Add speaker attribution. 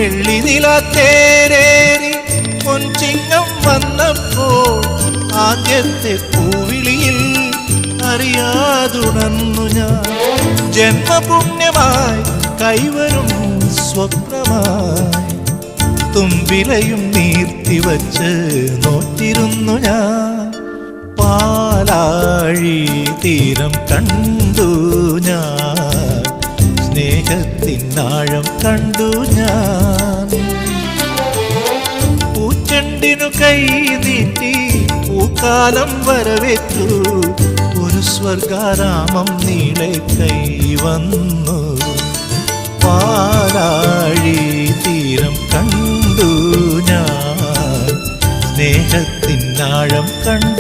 Speaker 1: വെള്ളിനിലാത്തേരേറി പൊൻചിങ്ങം വന്നപ്പോൾ ആദ്യത്തെ പൂവിളിയിൽ അറിയാതുണർന്നു ഞാൻ. ജന്മപുണ്യമായി കൈവരും സ്വപ്നമായി തുമ്പിലയും നീർത്തിവച്ച് നോറ്റിരുന്നു ഞാൻ. പാലാഴി തീരം കണ്ടു ഞാൻ, സ്നേഹത്തിനാഴം കണ്ടു ഞാൻ. പൂച്ചെണ്ടിനു കൈ നീട്ടി പൂക്കാലം വരവേറ്റു, ഒരു സ്വർഗാരാമം നീളെ കൈവന്നു. പാലാഴി തീരം കണ്ടു ഞാൻ, സ്നേഹത്തിനാഴം കണ്ടു.